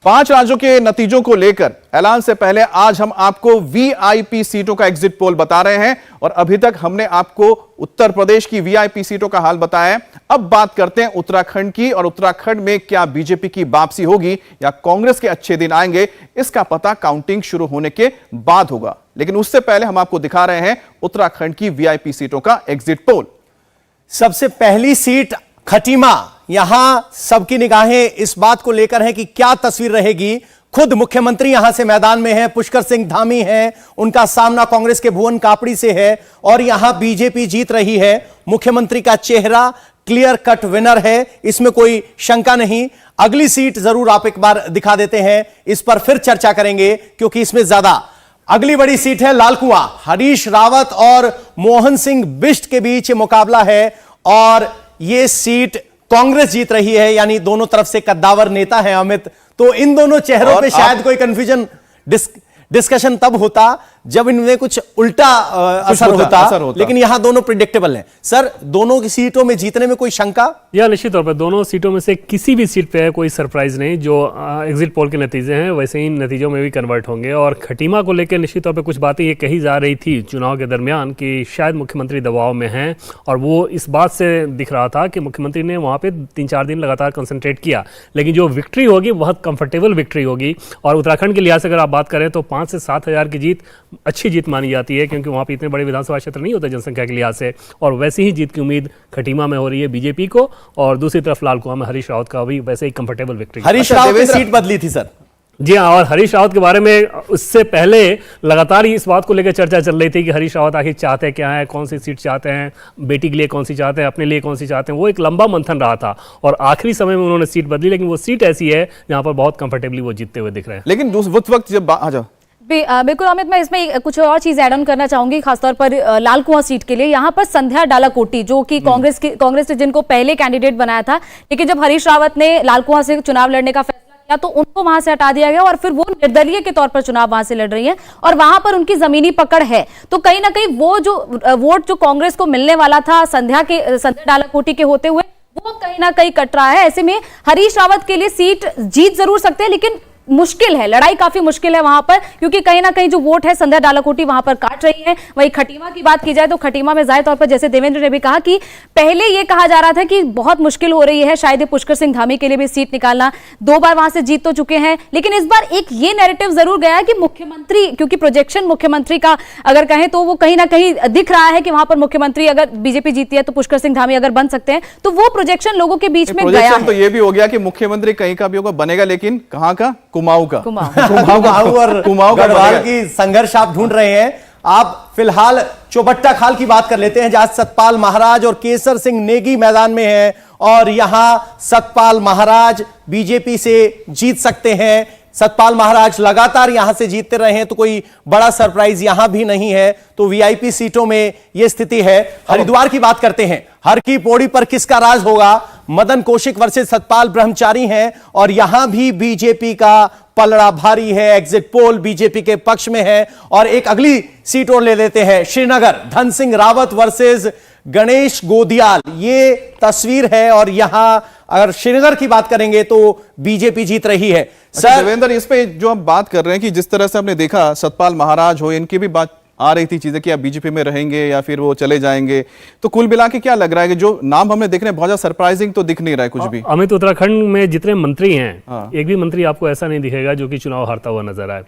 5 राज्यों के नतीजों को लेकर ऐलान से पहले आज हम आपको वीआईपी सीटों का एग्जिट पोल बता रहे हैं और अभी तक हमने आपको उत्तर प्रदेश की वीआईपी सीटों का हाल बताया है। अब बात करते हैं उत्तराखंड की, और उत्तराखंड में क्या बीजेपी की वापसी होगी या कांग्रेस के अच्छे दिन आएंगे, इसका पता काउंटिंग शुरू होने के बाद होगा। लेकिन उससे पहले हम आपको दिखा रहे हैं उत्तराखंड की वीआईपी सीटों का एग्जिट पोल। सबसे पहली सीट खटीमा, यहां सबकी निगाहें इस बात को लेकर हैं कि क्या तस्वीर रहेगी। खुद मुख्यमंत्री यहां से मैदान में हैं, पुष्कर सिंह धामी हैं, उनका सामना कांग्रेस के भुवन कापड़ी से है और यहां बीजेपी जीत रही है। मुख्यमंत्री का चेहरा क्लियर कट विनर है, इसमें कोई शंका नहीं। अगली सीट जरूर आप एक बार दिखा देते हैं, इस पर फिर चर्चा करेंगे क्योंकि इसमें ज्यादा अगली बड़ी सीट है लालकुआं। हरीश रावत और मोहन सिंह बिष्ट के बीच मुकाबला है और यह सीट कांग्रेस जीत रही है, यानी दोनों तरफ से कद्दावर नेता हैं अमित। तो इन दोनों चेहरों पे शायद कोई कंफ्यूजन डिस्कशन तब होता जब इनमें कुछ उल्टा असर होता, लेकिन यहां दोनों प्रिडिक्टेबल हैं। सर, दोनों की सीटों में जीतने में कोई शंका? या निश्चित तौर पर दोनों सीटों में से किसी भी सीट पे कोई सरप्राइज नहीं। जो एग्जिट पोल के नतीजे हैं वैसे ही नतीजों में भी कन्वर्ट होंगे। और खटीमा को लेकर निश्चित तौर पर कुछ बातें ये कही जा रही थी चुनाव के दरमियान कि शायद मुख्यमंत्री दबाव में हैं, और वो इस बात से दिख रहा था कि मुख्यमंत्री ने वहाँ पर 3-4 दिन लगातार कंसंट्रेट किया। लेकिन जो विक्ट्री होगी बहुत कंफर्टेबल विक्ट्री होगी। और उत्तराखंड के लिहाज से अगर आप बात करें तो 5 से 7 हज़ार की जीत अच्छी जीत मानी जाती है, क्योंकि वहाँ पे इतने बड़े विधानसभा क्षेत्र नहीं होते जनसंख्या के लिहाज से। और वैसी ही जीत की उम्मीद खटीमा में हो रही है बीजेपी को, और दूसरी तरफ लालकुआं में हरीश रावत का भी वैसे ही कंफर्टेबल विक्ट्री। हरीश रावत की सीट बदली थी सर। जी हाँ, और हरीश रावत के बारे में उससे पहले लगातार ही इस बात को लेकर चर्चा चल रही थी कि हरीश रावत आखिर चाहते क्या है, कौन सी सीट चाहते हैं, बेटी के लिए कौन सी चाहते हैं, अपने लिए कौन सी चाहते हैं। वो एक लंबा मंथन रहा था और आखिरी समय में उन्होंने सीट बदली, लेकिन वो सीट ऐसी है जहाँ पर बहुत कंफर्टेबली वो जीतते हुए दिख रहे हैं। लेकिन उस वक्त जब आ जाओ बिल्कुल अमित, मैं इसमें कुछ और चीज ऐड ऑन करना चाहूंगी, खासतौर पर लालकुआं सीट के लिए। यहाँ पर संध्या डालाकोटी जो कि कांग्रेस ने जिनको पहले कैंडिडेट बनाया था, लेकिन जब हरीश रावत ने लालकुआं से चुनाव लड़ने का फैसला किया तो उनको वहां से हटा दिया गया और फिर वो निर्दलीय के तौर पर चुनाव वहां से लड़ रही है और वहां पर उनकी जमीनी पकड़ है। तो कहीं ना कहीं वो जो वोट जो कांग्रेस को मिलने वाला था संध्या डालाकोटी के होते हुए, वो कहीं ना कहीं कट रहा है। ऐसे में हरीश रावत के लिए सीट जीत जरूर सकते हैं, लेकिन मुश्किल है, लड़ाई काफी मुश्किल है वहां पर, क्योंकि कहीं ना कहीं जो वोट है संध्या डालाकोटी वहां पर काट रही है। वहीं खटीमा की बात की जाए तो खटीमा में जाहिर तौर पर जैसे देवेंद्र ने भी कहा कि पहले ये कहा जा रहा था कि बहुत मुश्किल हो रही है शायद पुष्कर सिंह धामी के लिए भी सीट निकालना। 2 बार वहां से जीत तो चुके हैं, लेकिन इस बार एक ये नैरेटिव जरूर गया है कि मुख्यमंत्री, क्योंकि प्रोजेक्शन मुख्यमंत्री का अगर कहें तो वो कहीं ना कहीं दिख रहा है कि वहां पर मुख्यमंत्री अगर बीजेपी जीती है तो पुष्कर सिंह धामी अगर बन सकते हैं, तो वो प्रोजेक्शन लोगों के बीच में गया है। तो ये भी हो गया कि मुख्यमंत्री कहीं का भी होगा बनेगा, लेकिन कहां का? कुमाऊं का। कुमाऊं और गढ़वाल की संघर्ष आप ढूंढ रहे हैं। आप फिलहाल चौबट्टा खाल की बात कर लेते हैं, जहां सतपाल महाराज और केसर सिंह नेगी मैदान में हैं और यहां सतपाल महाराज बीजेपी से जीत सकते हैं। सतपाल महाराज लगातार यहां से जीतते रहे हैं, तो कोई बड़ा सरप्राइज यहां भी नहीं है। तो वीआईपी सीटों में यह स्थिति है। हरिद्वार की बात करते हैं, हर की पौड़ी पर किसका राज होगा? मदन कौशिक वर्सेस सतपाल ब्रह्मचारी हैं और यहां भी बीजेपी का पलड़ा भारी है। एग्जिट पोल बीजेपी के पक्ष में है। और एक अगली सीट और ले लेते हैं, श्रीनगर, धन सिंह रावत वर्सेस गणेश गोदियाल, ये तस्वीर है। और यहां अगर श्रीनगर की बात करेंगे तो बीजेपी जीत रही है। सर देवेंद्र, इस पे जो हम बात कर रहे हैं कि जिस तरह से हमने देखा सतपाल महाराज हो, इनकी भी बात आ रही थी चीजें कि आप बीजेपी में रहेंगे या फिर वो चले जाएंगे, तो कुल मिला के क्या लग रहा है कि जो नाम हमने देख रहे हैं बहुत ज्यादा सरप्राइजिंग तो दिख नहीं रहा है कुछ भी। अमित, उत्तराखंड में जितने मंत्री हैं एक भी मंत्री आपको ऐसा नहीं दिखेगा जो कि चुनाव हारता हुआ नजर आए।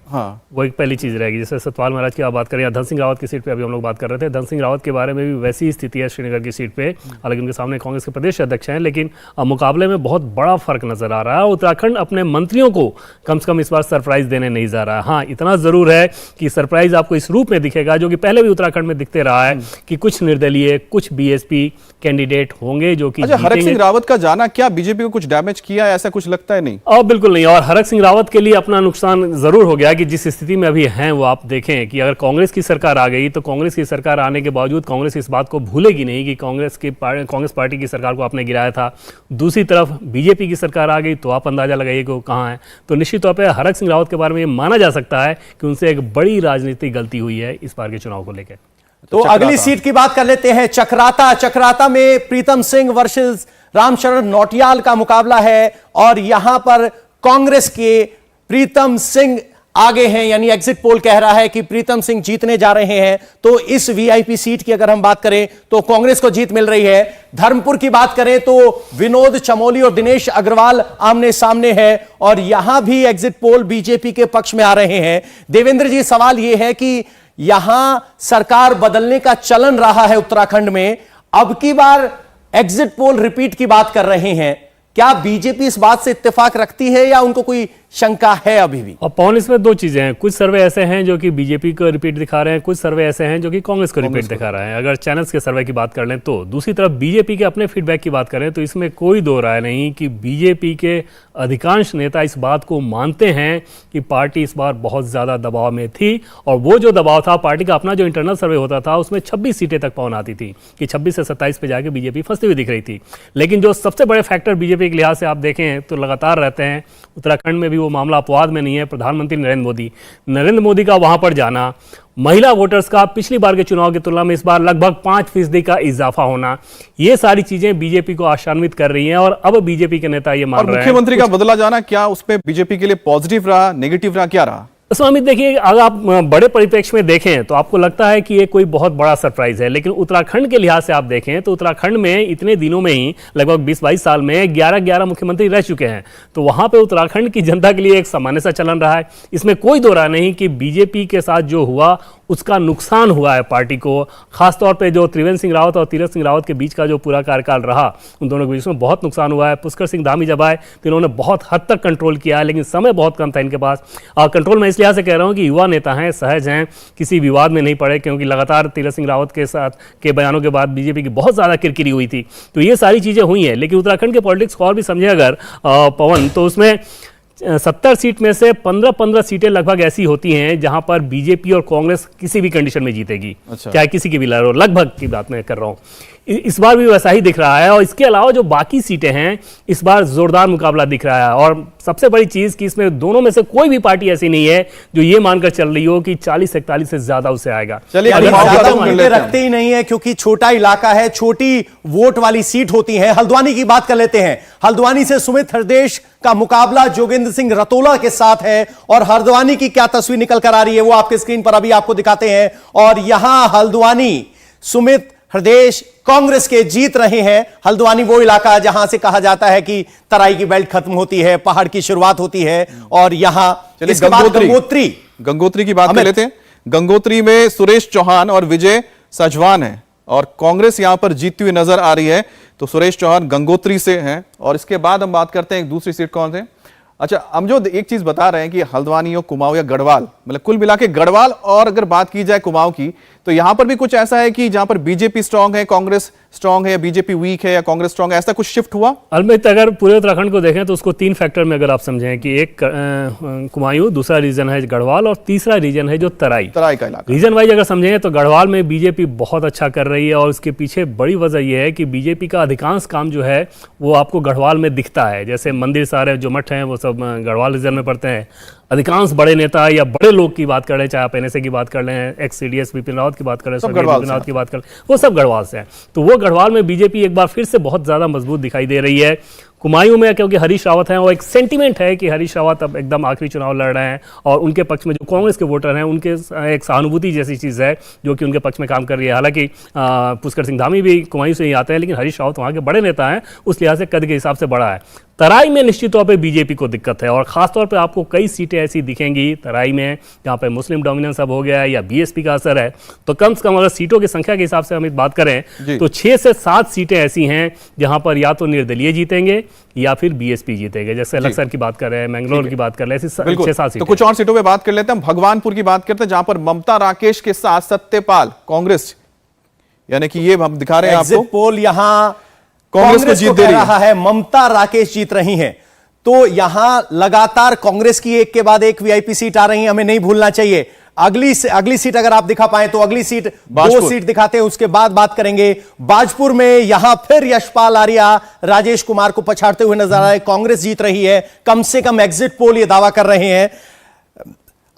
वो एक पहली चीज रहेगी। जैसे सतपाल महाराज की आप बात करें या धन सिंह रावत की सीट पे अभी हम लोग बात कर रहे थे, धन सिंह रावत के बारे में भी वैसी स्थिति है श्रीनगर की सीट पे। हालांकि उनके सामने कांग्रेस के प्रदेश अध्यक्ष हैं, लेकिन मुकाबले में बहुत बड़ा फर्क नजर आ रहा है। उत्तराखंड अपने मंत्रियों को कम से कम इस बार सरप्राइज देने नहीं जा रहा है। हाँ, इतना जरूर है कि सरप्राइज आपको इस रूप में दिखेगा जो कि पहले भी उत्तराखंड में दिखते रहा है कि कुछ निर्दलीय, कुछ बीएसपी कैंडिडेट होंगे जो कि हरक सिंह रावत का जाना क्या बीजेपी को कुछ डैमेज किया है? ऐसा कुछ लगता है नहीं? बिल्कुल नहीं। और हरक सिंह रावत के लिए अपना नुकसान जरूर हो गया कि जिस स्थिति में अभी हैं वो आप देखें कि अगर कांग्रेस की सरकार आ गई तो कांग्रेस की सरकार आने के बावजूद कांग्रेस इस बात को भूलेगी नहीं कि कांग्रेस पार्टी की सरकार को आपने गिराया था। दूसरी तरफ बीजेपी की सरकार आ गई तो आप अंदाजा लगाइए कि वो कहाँ है। तो निश्चित तौर पर हरक सिंह रावत के बारे में ये माना जा सकता है कि उनसे एक बड़ी राजनीतिक गलती हुई है इस बार के चुनाव को लेकर। तो अगली सीट की बात कर लेते हैं, चक्राता में प्रीतम सिंह वर्सेस रामशरण नौटियाल का मुकाबला है और यहां पर कांग्रेस के प्रीतम सिंह आगे हैं, यानी एग्जिट पोल कह रहा है कि प्रीतम सिंह जीतने जा रहे हैं। तो इस वीआईपी सीट की अगर हम बात करें तो कांग्रेस को जीत मिल रही है। धर्मपुर की बात करें तो विनोद चमोली और दिनेश अग्रवाल आमने सामने है और यहां भी एग्जिट पोल बीजेपी के पक्ष में आ रहे हैं। देवेंद्र जी, सवाल यह है कि यहां सरकार बदलने का चलन रहा है उत्तराखंड में, अब की बार एग्जिट पोल रिपीट की बात कर रहे हैं, क्या बीजेपी इस बात से इत्तेफाक रखती है या उनको कोई शंका है अभी भी? और पवन, इसमें दो चीजें हैं। कुछ सर्वे ऐसे हैं जो कि बीजेपी को रिपीट दिखा रहे हैं, कुछ सर्वे ऐसे हैं जो कि कांग्रेस को रिपीट दिखा रहे हैं। अगर चैनल्स के सर्वे की बात कर लें तो, दूसरी तरफ बीजेपी के अपने फीडबैक की बात करें तो इसमें कोई दो राय नहीं कि बीजेपी के अधिकांश नेता इस बात को मानते हैं कि पार्टी इस बार बहुत ज्यादा दबाव में थी और वो जो दबाव था, पार्टी का अपना जो इंटरनल सर्वे होता था उसमें 26 सीटें तक पहुंच आती थी कि 26 से 27 पे जाके बीजेपी फंसती हुई दिख रही थी। लेकिन जो सबसे बड़े फैक्टर बीजेपी के लिहाज से आप देखें तो लगातार रहते हैं, उत्तराखंड में भी वो मामला अपवाद में नहीं है। प्रधानमंत्री नरेंद्र मोदी का वहां पर जाना, महिला वोटर्स का पिछली बार के चुनाव की तुलना में इस बार लगभग 5% का इजाफा होना, ये सारी चीजें बीजेपी को आशान्वित कर रही हैं और अब बीजेपी के नेता ये मान रहे हैं। मुख्यमंत्री का बदला जाना क्या उसमें बीजेपी के लिए पॉजिटिव रहा, नेगेटिव रहा, क्या रहा? स्वामी, देखिए, अगर आप बड़े परिप्रेक्ष्य में देखें तो आपको लगता है कि ये कोई बहुत बड़ा सरप्राइज है, लेकिन उत्तराखंड के लिहाज से आप देखें तो उत्तराखंड में इतने दिनों में ही लगभग 20-22 साल में 11 मुख्यमंत्री रह चुके हैं। तो वहां पे उत्तराखंड की जनता के लिए एक सामान्य सा चलन रहा है। इसमें कोई दो राय नहीं कि बीजेपी के साथ जो हुआ उसका नुकसान हुआ है पार्टी को। खासतौर पे जो त्रिवेंद्र सिंह रावत और तीरथ सिंह रावत के बीच का जो पूरा कार्यकाल रहा, उन दोनों के बीच में बहुत नुकसान हुआ है। पुष्कर सिंह धामी जब आए तो इन्होंने बहुत हद तक कंट्रोल किया है, लेकिन समय बहुत कम था इनके पास। कंट्रोल मैं इस लिहाज से कह रहा हूं कि युवा नेता हैं, सहज हैं, किसी विवाद में नहीं पड़े, क्योंकि लगातार तीरथ सिंह रावत के साथ के बयानों के बाद बीजेपी की बहुत ज्यादा किरकिरी हुई थी। तो ये सारी चीजें हुई हैं। लेकिन उत्तराखंड के पॉलिटिक्स को और भी समझे अगर पवन, तो उसमें 70 सीट में से 15 सीटें लगभग ऐसी होती हैं जहां पर बीजेपी और कांग्रेस किसी भी कंडीशन में जीतेगी। अच्छा। चाहे किसी की भी लड़ो, लगभग की बात मैं कर रहा हूं। इस बार भी वैसा ही दिख रहा है और इसके अलावा जो बाकी सीटें हैं इस बार जोरदार मुकाबला दिख रहा है। और सबसे बड़ी चीज कि इसमें दोनों में से कोई भी पार्टी ऐसी नहीं है जो ये मानकर चल रही हो कि 40-41 से ज्यादा उसे आएगा। चलिए, ज्यादा उम्मीदें रखते ही नहीं है क्योंकि छोटा इलाका है, छोटी वोट वाली सीट होती है। हल्द्वानी की बात कर लेते हैं। हल्द्वानी से सुमित हरदेश का मुकाबला जोगेंद्र सिंह रतोला के साथ है और हल्द्वानी की क्या तस्वीर निकल कर आ रही है वो आपके स्क्रीन पर अभी आपको दिखाते हैं। और यहां हल्द्वानी सुमित हरदेश कांग्रेस के जीत रहे हैं। हल्द्वानी वो इलाका जहां से कहा जाता है कि तराई की बेल्ट खत्म होती है, पहाड़ की शुरुआत होती है। और यहां इसके बाद गंगोत्री की बात कर लेते हैं। गंगोत्री में सुरेश चौहान और विजय सजवान है और कांग्रेस यहां पर जीतती हुई नजर आ रही है। तो सुरेश चौहान गंगोत्री से हैं और इसके बाद हम बात करते हैं एक दूसरी सीट कौन थे। अच्छा, हम जो एक चीज बता रहे हैं कि हल्द्वानी हो, कुमाऊं या गढ़वाल, मतलब कुल मिला के गढ़वाल, और अगर बात की जाए कुमाऊं की तो यहां पर भी कुछ ऐसा है कि जहां पर बीजेपी स्ट्रांग है, कांग्रेस स्ट्रांग है, या बीजेपी वीक है या कांग्रेस स्ट्रांग है, ऐसा कुछ शिफ्ट हुआ? अलबत्ता अगर पूरे उत्तराखंड को देखें तो उसको 3 फैक्टर में अगर आप समझें कि एक कुमायूं, दूसरा रीजन है गढ़वाल और तीसरा रीजन है जो तराई का इलाका। रीजन वाइज अगर समझें तो गढ़वाल में बीजेपी बहुत अच्छा कर रही है और उसके पीछे बड़ी वजह यह है कि बीजेपी का अधिकांश काम जो है वो आपको गढ़वाल में दिखता है। जैसे मंदिर सारे जो मठ हैं वो सब गढ़वाल रीजन में पड़ते हैं। अधिकांश बड़े नेता या बड़े लोग की बात कर रहे हैं, चाहे आप एनएसए की बात कर लें, एक्स सीडीएस विपिन रावत की बात कर रहे हैं, विपिन रावत की बात कर, वो सब गढ़वाल से हैं। तो वो गढ़वाल में बीजेपी एक बार फिर से बहुत ज्यादा मजबूत दिखाई दे रही है। कुमायूं में क्योंकि हरीश रावत हैं, वो एक सेंटीमेंट है कि हरीश रावत अब एकदम आखिरी चुनाव लड़ रहे हैं और उनके पक्ष में जो कांग्रेस के वोटर हैं उनके एक सहानुभूति जैसी चीज़ है जो कि उनके पक्ष में काम कर रही है। हालांकि पुष्कर सिंह धामी भी कुमायूं से ही आते हैं, लेकिन हरीश रावत वहाँ के बड़े नेता हैं, उस लिहाज से कद के हिसाब से बड़ा है। तराई में निश्चित तौर पे बीजेपी को दिक्कत है और खासतौर पे आपको कई सीटें ऐसी दिखेंगी तराई में जहाँ पे मुस्लिम डोमिनेंस अब हो गया है या बीएसपी का असर है। तो कम से कम अगर सीटों की संख्या के हिसाब से हम बात करें तो 6 से 7 सीटें ऐसी हैं जहां पर या तो निर्दलीय जीतेंगे या फिर बीएसपी जीतेंगे। जैसे लक्सर की बात कर रहे हैं, मैंगलोर की बात कर रहे हैं, ऐसी 6-7 सीटें। तो कुछ और सीटों पे बात कर लेते हैं। भगवानपुर की बात करते हैं जहां पर ममता राकेश के साथ सत्यपाल कांग्रेस, यानी कि ये हम दिखा रहे हैं आपको पोल यहां कांग्रेस को जीत दे रहा है, ममता राकेश जीत रही हैं। तो यहां लगातार कांग्रेस की एक के बाद एक वीआईपी सीट आ रही है, हमें नहीं भूलना चाहिए। अगली सीट अगर आप दिखा पाए तो अगली सीट 2 सीट दिखाते हैं, उसके बाद बात करेंगे। बाजपुर में यहां फिर यशपाल आर्या राजेश कुमार को पछाड़ते हुए नजर आए। कांग्रेस जीत रही है, कम से कम एग्जिट पोल ये दावा कर रहे हैं।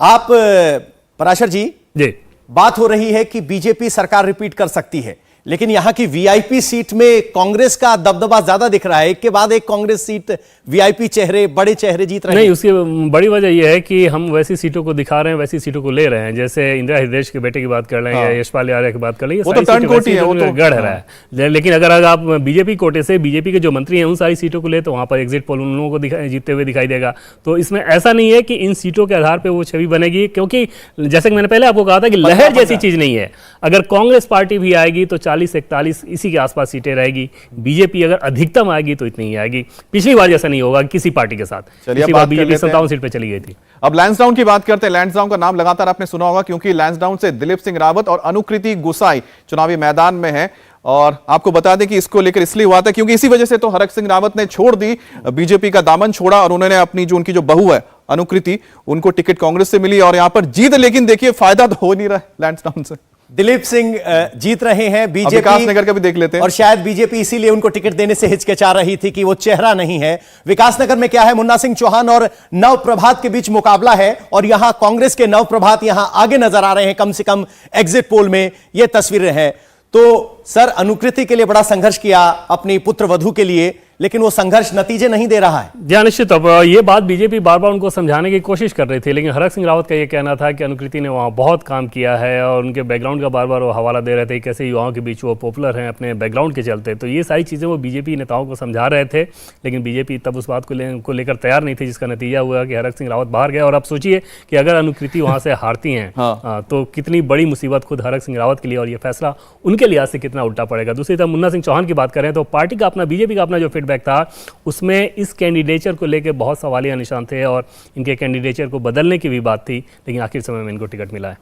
आप पराशर जी, जी, बात हो रही है कि बीजेपी सरकार रिपीट कर सकती है, लेकिन यहां की वीआईपी सीट में कांग्रेस का दबदबा ज्यादा दिख रहा है। एक के बाद एक कांग्रेस सीट वीआईपी चेहरे, बड़े चेहरे जीत रहे हैं। नहीं, उसकी बड़ी वजह यह है कि हम वैसी सीटों को दिखा रहे हैं, वैसी सीटों को ले रहे हैं। जैसे इंदिरा हृदय के बेटे की बात कर लें या यशपाल यादव की बात कर लें, वो तो टर्नकोटी है, वो तो गढ़ रहा है। लेकिन अगर आप बीजेपी कोटे से बीजेपी के जो मंत्री हैं उन सारी सीटों को ले तो वहां पर एग्जिट पोल उन लोगों को जीतते हुए दिखाई देगा। तो इसमें ऐसा नहीं है कि इन सीटों के आधार पर वो छवि बनेगी, क्योंकि जैसे कि मैंने पहले आपको कहा था कि लहर जैसी चीज नहीं है। अगर कांग्रेस पार्टी भी आएगी तो 40-41 इसी के आसपास सीटें रहेगी। बीजेपी अगर अधिकतम आएगी तो इतनी ही आएगी। पिछली बार जैसा नहीं होगा किसी पार्टी के साथ। पिछली बार बीजेपी 57 सीट पे चली गई थी। अब लैंसडाउन की बात करते हैं। लैंसडाउन का नाम लगातार आपने सुना होगा, क्योंकि लैंसडाउन से दिलीप सिंह रावत और अनुकृति गुसाई चुनावी मैदान में है। और आपको बता दें कि इसको लेकर इसलिए हुआ था क्योंकि इसी वजह से तो हरक सिंह रावत ने छोड़ दी, बीजेपी का दामन छोड़ा और उन्होंने अपनी जो उनकी जो बहू है अनुकृति, उनको टिकट कांग्रेस से मिली और यहां पर जीत। लेकिन देखिए फायदा तो हो नहीं रहा लैंसडाउन से। दिलीप सिंह जीत रहे हैं। बीजेपी विकास नगर का भी देख लेते हैं। और शायद बीजेपी इसीलिए उनको टिकट देने से हिचकिचा रही थी कि वो चेहरा नहीं है। विकास नगर में क्या है, मुन्ना सिंह चौहान और नव प्रभात के बीच मुकाबला है और यहां कांग्रेस के नव प्रभात यहां आगे नजर आ रहे हैं, कम से कम एग्जिट पोल में ये तस्वीरें हैं। तो सर, अनुकृति के लिए बड़ा संघर्ष किया अपनी पुत्र वधू के लिए, लेकिन वो संघर्ष नतीजे नहीं दे रहा है। जी निश्चित। अब ये बात बीजेपी बार बार उनको समझाने की कोशिश कर रही थी, लेकिन हरक सिंह रावत का ये कहना था कि अनुकृति ने वहाँ बहुत काम किया है और उनके बैकग्राउंड का बार बार वो हवाला दे रहे थे, कैसे युवाओं के बीच वो पॉपुलर हैं अपने बैकग्राउंड के चलते। तो ये सारी चीज़ें वो बीजेपी नेताओं को समझा रहे थे, लेकिन बीजेपी तब उस बात को लेकर तैयार नहीं थी, जिसका नतीजा हुआ कि हरक सिंह रावत बाहर गए। और आप सोचिए कि अगर अनुकृति वहाँ से हारती हैं तो कितनी बड़ी मुसीबत खुद हरक सिंह रावत के लिए, और ये फैसला उनके लिहाज से कितना उल्टा पड़ेगा। दूसरी तरफ मुन्ना सिंह चौहान की बात करें तो पार्टी का अपना, बीजेपी का अपना जो फीडबैक था उसमें इस कैंडिडेचर को लेकर बहुत सवालिया निशान थे और इनके कैंडिडेचर को बदलने की भी बात थी, लेकिन आखिर समय में इनको टिकट मिला है।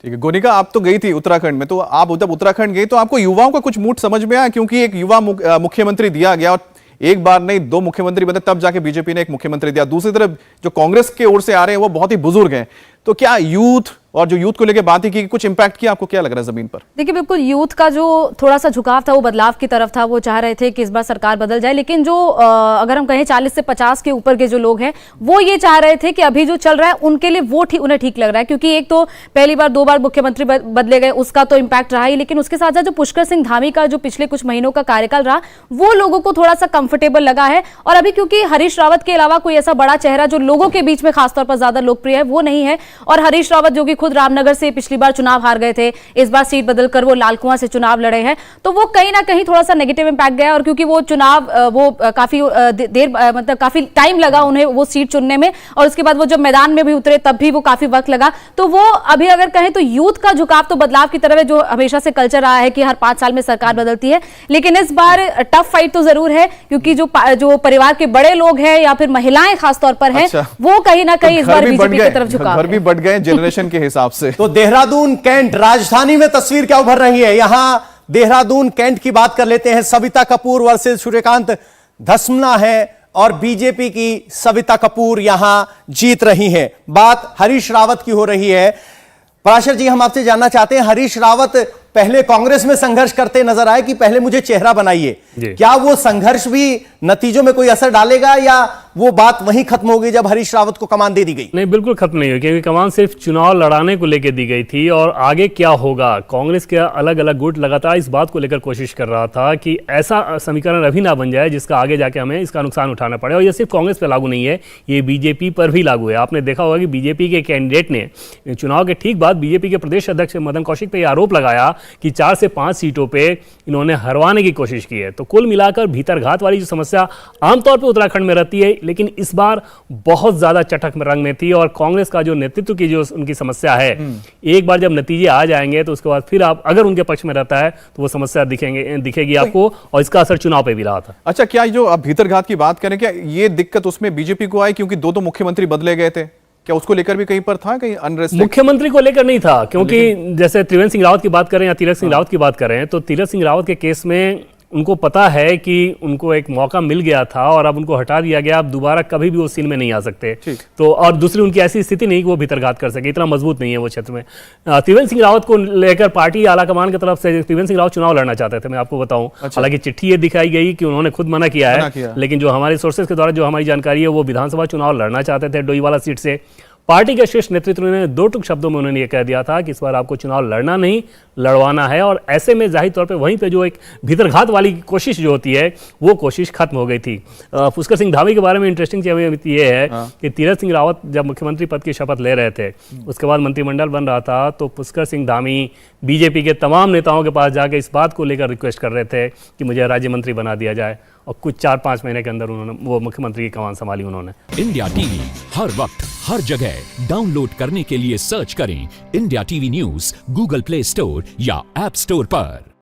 ठीक है गोनिका, आप तो गई थी उत्तराखंड में, तो आप जब उत्तराखंड गई तो आपको युवाओं का कुछ मूड समझ में आया? क्योंकि एक युवा मुख्यमंत्री दिया गया और एक बार नहीं 2 मुख्यमंत्री बने, तब जाके बीजेपी ने एक मुख्यमंत्री दिया। दूसरी तरफ जो कांग्रेस की ओर से आ रहे हैं वो बहुत ही बुजुर्ग हैं। तो क्या यूथ और जो यूथ को लेकर बात ही की कुछ इंपैक्ट किया? आपको क्या लग रहा है जमीन पर? देखिए, बिल्कुल यूथ का जो थोड़ा सा झुकाव था वो बदलाव की तरफ था। वो चाह रहे थे कि इस बार सरकार बदल जाए, लेकिन जो अगर हम कहें 40 से 50 के ऊपर के जो लोग हैं वो ये चाह रहे थे कि अभी जो चल रहा है उनके लिए वो उन्हें ठीक लग रहा है। क्योंकि एक तो पहली बार 2 बार मुख्यमंत्री बदले गए, उसका तो इम्पैक्ट रहा ही, लेकिन उसके साथ साथ जो पुष्कर सिंह धामी का जो पिछले कुछ महीनों का कार्यकाल रहा वो लोगों को थोड़ा सा कंफर्टेबल लगा है। और अभी क्योंकि हरीश रावत के अलावा कोई ऐसा बड़ा चेहरा जो लोगों के बीच में खासतौर पर ज्यादा लोकप्रिय है वो नहीं है। और हरीश रावत जो कि खुद रामनगर से पिछली बार चुनाव हार गए थे, इस बार सीट बदलकर वो लालकुआं से चुनाव लड़े हैं, तो वो कहीं ना कहीं थोड़ा सा नेगेटिव इंपैक्ट गया। और क्योंकि वो चुनाव वो काफी देर मतलब काफी टाइम लगा उन्हें वो सीट चुनने में, और उसके बाद वो जब मैदान में भी उतरे तब भी वो काफी वक्त लगा। तो वो अभी अगर कहें तो यूथ का झुकाव तो बदलाव की तरफ है, जो हमेशा से कल्चर रहा है कि हर 5 साल में सरकार बदलती है। लेकिन इस बार टफ फाइट तो जरूर है, क्योंकि जो परिवार के बड़े लोग हैं या फिर महिलाएं खासतौर पर हैं, वो कहीं ना कहीं इस बार बीजेपी की तरफ झुकाव, घर भी बढ़ गए जनरेशन के हिसाब से। तो देहरादून कैंट राजधानी में तस्वीर क्या उभर रही है? यहां देहरादून कैंट की बात कर लेते हैं। सविता कपूर वर्सेस सूर्यकांत धस्मना है और बीजेपी की सविता कपूर यहां जीत रही हैं। बात हरीश रावत की हो रही है। पराशर जी, हम आपसे जानना चाहते हैं, हरीश रावत पहले कांग्रेस में संघर्ष करते नजर आए कि पहले मुझे चेहरा बनाइए, क्या वो संघर्ष भी नतीजों में कोई असर डालेगा या वो बात वहीं खत्म हो गई जब हरीश रावत को कमान दे दी गई? नहीं, बिल्कुल खत्म नहीं हुई, क्योंकि कमान सिर्फ चुनाव लड़ाने को लेकर दी गई थी और आगे क्या होगा, कांग्रेस के अलग अलग गुट लगातार इस बात को लेकर कोशिश कर रहा था कि ऐसा समीकरण अभी ना बन जाए जिसका आगे जाके हमें इसका नुकसान उठाना पड़े। और ये सिर्फ कांग्रेस पर लागू नहीं है, ये बीजेपी पर भी लागू है। आपने देखा होगा कि बीजेपी के कैंडिडेट ने चुनाव के ठीक बाद बीजेपी के प्रदेश अध्यक्ष मदन कौशिक पर आरोप लगाया कि 4 से 5 सीटों पे इन्होंने हरवाने की कोशिश की है। तो कुल मिलाकर भीतरघात वाली जो समस्या आमतौर पे उत्तराखंड में रहती है, लेकिन इस बार बहुत ज्यादा चटक रंग में थी। और कांग्रेस का जो नेतृत्व की जो उनकी समस्या है, एक बार जब नतीजे आ जाएंगे तो उसके बाद फिर आप अगर उनके पक्ष में रहता है तो वो समस्या दिखेगी आपको, और इसका असर चुनाव पे भी रहा था। अच्छा, क्या जो आप भीतरघात की बात करें, क्या ये दिक्कत उसमें बीजेपी को आई क्योंकि 2 मुख्यमंत्री बदले गए थे? क्या उसको लेकर भी कहीं पर था, कहीं अनरेस्ट? मुख्यमंत्री को लेकर नहीं था, क्योंकि जैसे त्रिवेंद्र सिंह रावत की बात करें या तीरथ सिंह रावत की बात करें, तो तीरथ सिंह रावत के केस में उनको पता है कि उनको एक मौका मिल गया था और अब उनको हटा दिया गया, अब दोबारा कभी भी वो सीन में नहीं आ सकते। तो और दूसरी उनकी ऐसी स्थिति नहीं कि वो भीतरघात कर सके, इतना मजबूत नहीं है वो क्षेत्र में। त्रिवेंद्र सिंह रावत को लेकर पार्टी आलाकमान की तरफ से त्रिवेंद्र सिंह रावत चुनाव लड़ना चाहते थे, मैं आपको बताऊं। हालांकि चिट्ठी ये दिखाई गई कि उन्होंने खुद मना किया है, लेकिन जो हमारे सोर्सेज के द्वारा जो हमारी जानकारी है वो विधानसभा चुनाव लड़ना चाहते थे डोईवाला सीट से। पार्टी के शीर्ष नेतृत्व ने दो टूक शब्दों में उन्होंने ये कह दिया था कि इस बार आपको चुनाव लड़ना नहीं, लड़वाना है। और ऐसे में जाहिर तौर पे वहीं पे जो एक भीतरघात वाली कोशिश जो होती है वो कोशिश खत्म हो गई थी। पुष्कर सिंह धामी के बारे में इंटरेस्टिंग चीज ये है कि तीरथ सिंह रावत जब मुख्यमंत्री पद की शपथ ले रहे थे, उसके बाद मंत्रिमंडल बन रहा था, तो पुष्कर सिंह धामी बीजेपी के तमाम नेताओं के पास जाके इस बात को लेकर रिक्वेस्ट कर रहे थे कि मुझे राज्य मंत्री बना दिया जाए, और कुछ 4-5 महीने के अंदर उन्होंने वो मुख्यमंत्री की कमान संभाली उन्होंने। इंडिया टीवी हर वक्त हर जगह डाउनलोड करने के लिए सर्च करें India TV news Google play store या ऐप स्टोर पर।